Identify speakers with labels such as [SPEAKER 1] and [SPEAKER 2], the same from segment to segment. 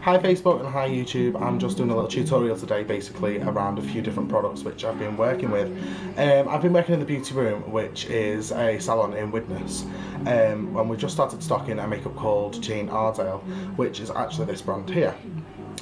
[SPEAKER 1] Hi Facebook and hi YouTube. I'm just doing a little tutorial today basically around a few different products which I've been working with. I've been working in the beauty room, which is a salon in Widnes, and we just started stocking a makeup called Jane Iredale, which is actually this brand here.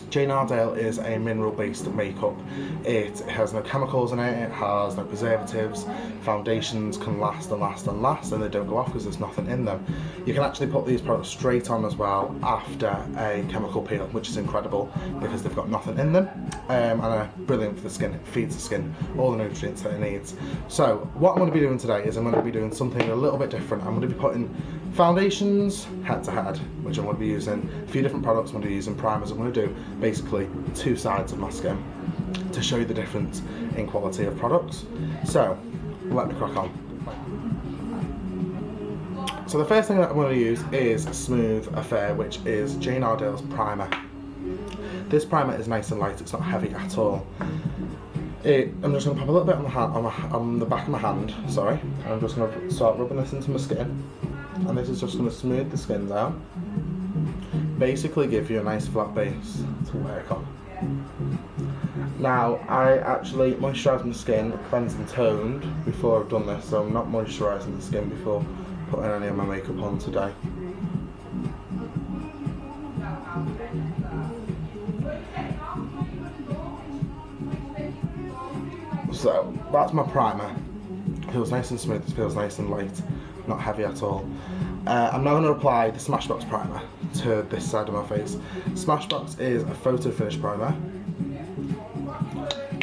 [SPEAKER 1] Jane Iredale is a mineral based makeup. It has no chemicals in it, it has no preservatives, foundations can last and last and last, and they don't go off because there's nothing in them. You can actually put these products straight on as well after a chemical peel, which is incredible because they've got nothing in them, and are brilliant for the skin. It feeds the skin all the nutrients that it needs. So what I'm going to be doing today is I'm going to be doing something a little bit different. I'm going to be putting foundations head to head, which I'm going to be using a few different products. I'm going to be using primers. I'm going to do basically two sides of my skin to show you the difference in quality of products. So let me crack on. So the first thing that I'm going to use is Smooth Affair, which is Jane Iredale's primer. This primer is nice and light, it's not heavy at all. I'm just going to pop a little bit on the hand, on the back of my hand, sorry. I'm just going to start rubbing this into my skin, and this is just going to smooth the skin down. Basically give you a nice flat base to work on. Now I actually moisturise my skin, cleansed and toned before I've done this, so I'm not moisturising the skin before putting any of my makeup on today. So that's my primer. It feels nice and smooth, it feels nice and light, not heavy at all. I'm now going to apply the Smashbox primer to this side of my face. Smashbox is a photo finish primer.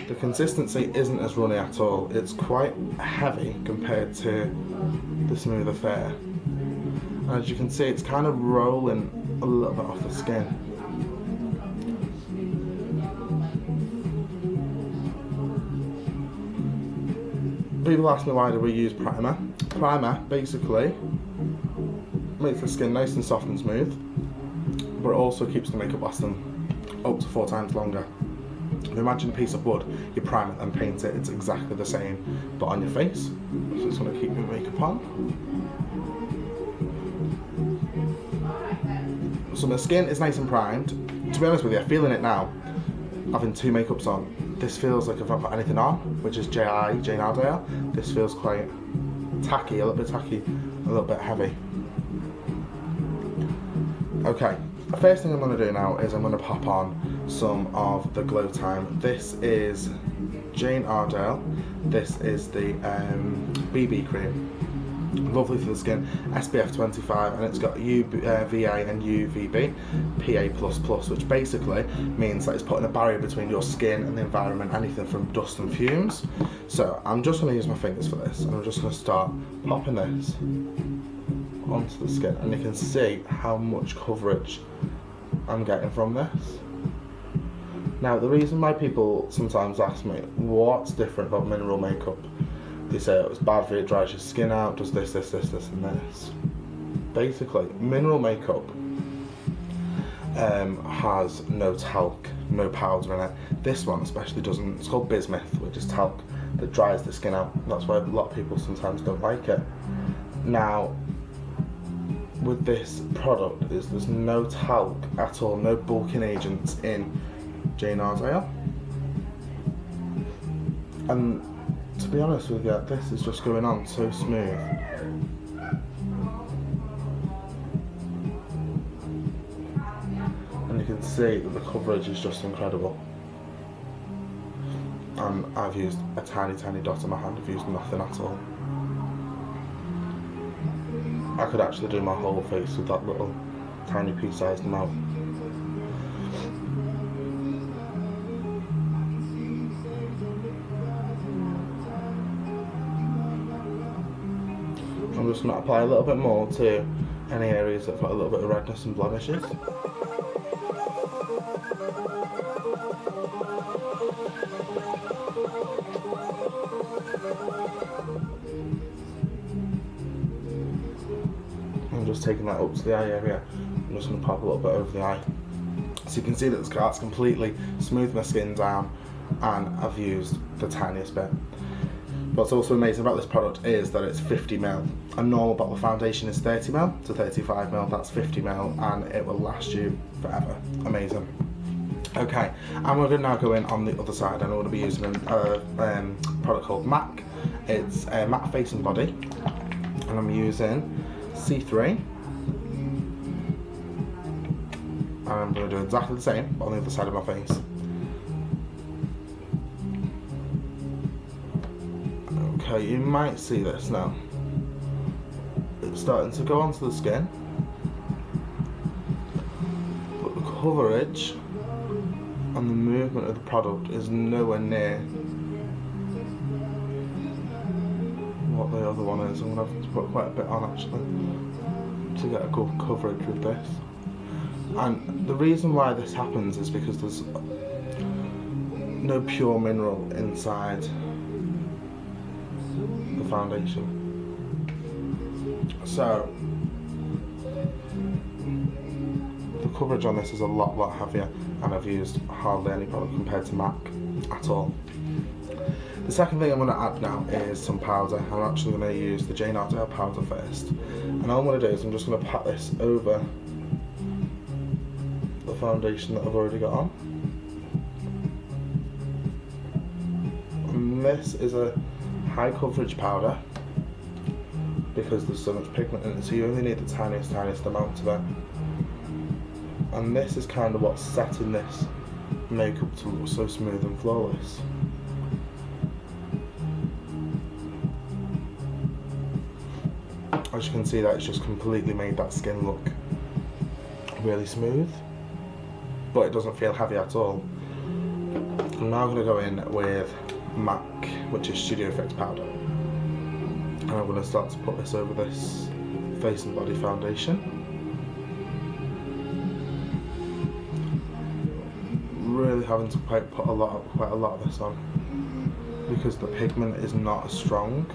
[SPEAKER 1] The consistency isn't as runny at all. It's quite heavy compared to the Smooth Affair. And as you can see, it's kind of rolling a little bit off the skin. People ask me why do we use primer. Primer basically makes the skin nice and soft and smooth, but it also keeps the makeup lasting up to 4 times longer. If you imagine a piece of wood, you prime it and paint it, it's exactly the same, but on your face. So it's going to keep your makeup on. So my skin is nice and primed. To be honest with you, I'm feeling it now, having 2 makeups on. This feels like if I put anything on, which is Jane Iredale, this feels quite tacky, a little bit tacky, a little bit heavy. Okay, the first thing I'm going to do now is I'm going to pop on some of the Glow Time. This is Jane Iredale. This is the BB cream. Lovely for the skin, SPF 25, and it's got UVA and UVB, PA++, which basically means that it's putting a barrier between your skin and the environment, anything from dust and fumes. So I'm just going to use my fingers for this, and I'm just going to start popping this onto the skin, and you can see how much coverage I'm getting from this. Now the reason why people sometimes ask me what's different about mineral makeup, they say, oh, it's bad for you, it dries your skin out, does this, this, this, this and this. Basically, mineral makeup has no talc, no powder in it. This one especially doesn't. It's called bismuth, which is talc that dries the skin out. That's why a lot of people sometimes don't like it. Now, with this product, there's no talc at all, no bulking agents in Jane Iredale. And to be honest with you, this is just going on so smooth. And you can see that the coverage is just incredible. And I've used a tiny dot on my hand, I've used nothing at all. I could actually do my whole face with that little tiny pea-sized amount. I'm just going to apply a little bit more to any areas that have got a little bit of redness and blemishes. I'm just taking that up to the eye area. I'm just going to pop a little bit over the eye. So you can see that the scar's completely smoothed my skin down, and I've used the tiniest bit. What's also amazing about this product is that it's 50ml. A normal bottle of foundation is 30ml to 35ml, that's 50ml, and it will last you forever. Amazing. Okay, I'm going to now go in on the other side, and I'm going to be using a product called MAC. It's a matte face and body, and I'm using C3. And I'm going to do exactly the same, but on the other side of my face. Okay, you might see this now. It's starting to go onto the skin, but the coverage and the movement of the product is nowhere near what the other one is. I'm going to have to put quite a bit on actually to get a good coverage with this. And the reason why this happens is because there's no pure mineral inside the foundation. So the coverage on this is a lot heavier, and I've used hardly any product compared to MAC at all. The second thing I'm going to add now is some powder. I'm actually going to use the Jane Iredale powder first, and all I'm going to do is I'm just going to pat this over the foundation that I've already got on. And this is a high coverage powder because there's so much pigment in it, so you only need the tiniest amount of it. And this is kind of what's setting this makeup to look so smooth and flawless. As you can see, that it's just completely made that skin look really smooth, but it doesn't feel heavy at all. I'm now going to go in with MAC, which is Studio Effects powder, and I'm going to start to put this over this face and body foundation. Really having to put quite a lot of this on because the pigment is not as strong.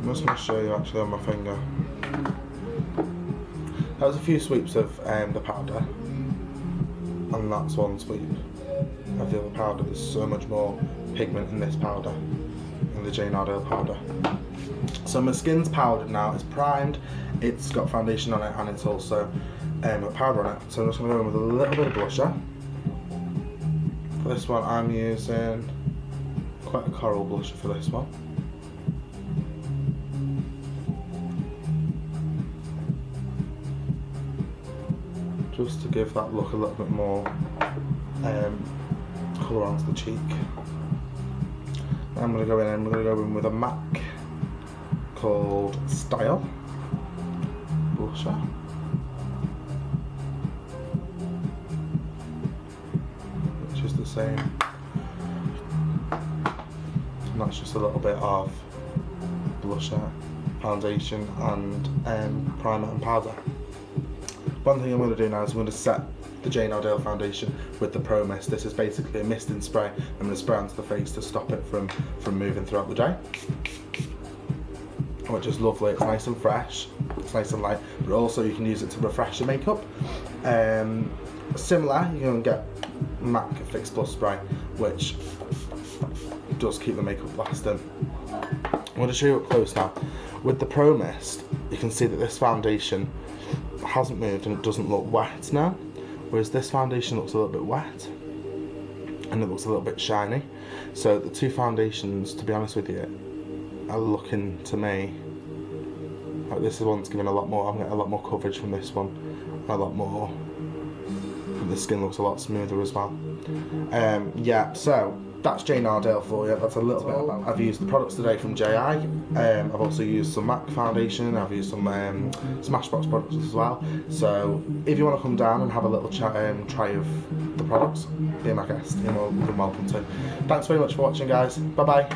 [SPEAKER 1] I'm just going to show you actually on my finger. That was a few sweeps of the powder, and that's one sweep of the other powder. There's so much more pigment in this powder, in the Jane Iredale powder. So my skin's powdered now, it's primed, it's got foundation on it, and it's also got powder on it. So I'm just going to go in with a little bit of blusher. For this one I'm using quite a coral blusher for this one. Just to give that look a little bit more colour onto the cheek. I'm going to go in and I'm going to go in with a MAC called Style blusher. Which is the same. And that's just a little bit of blusher, foundation and primer and powder. One thing I'm going to do now is I'm going to set the Jane Iredale foundation with the Pro Mist. This is basically a mist and spray. I'm going to spray onto the face to stop it from moving throughout the day. Which is lovely. It's nice and fresh, it's nice and light, but also you can use it to refresh your makeup. Similar, you can get MAC Fix Plus spray, which does keep the makeup lasting. I'm going to show you up close now. With the Pro Mist, you can see that this foundation hasn't moved and it doesn't look wet now, whereas this foundation looks a little bit wet and it looks a little bit shiny. So the two foundations, to be honest with you, are looking to me like this one's giving a lot more. I'm getting a lot more coverage from this one, and a lot more. The skin looks a lot smoother as well. Yeah, so that's Jane Iredale for you. That's a little bit about. I've used the products today from JI. I've also used some MAC foundation. I've used some Smashbox products as well. So if you want to come down and have a little try of the products, be my guest. You're more than welcome to. Thanks very much for watching, guys. Bye bye.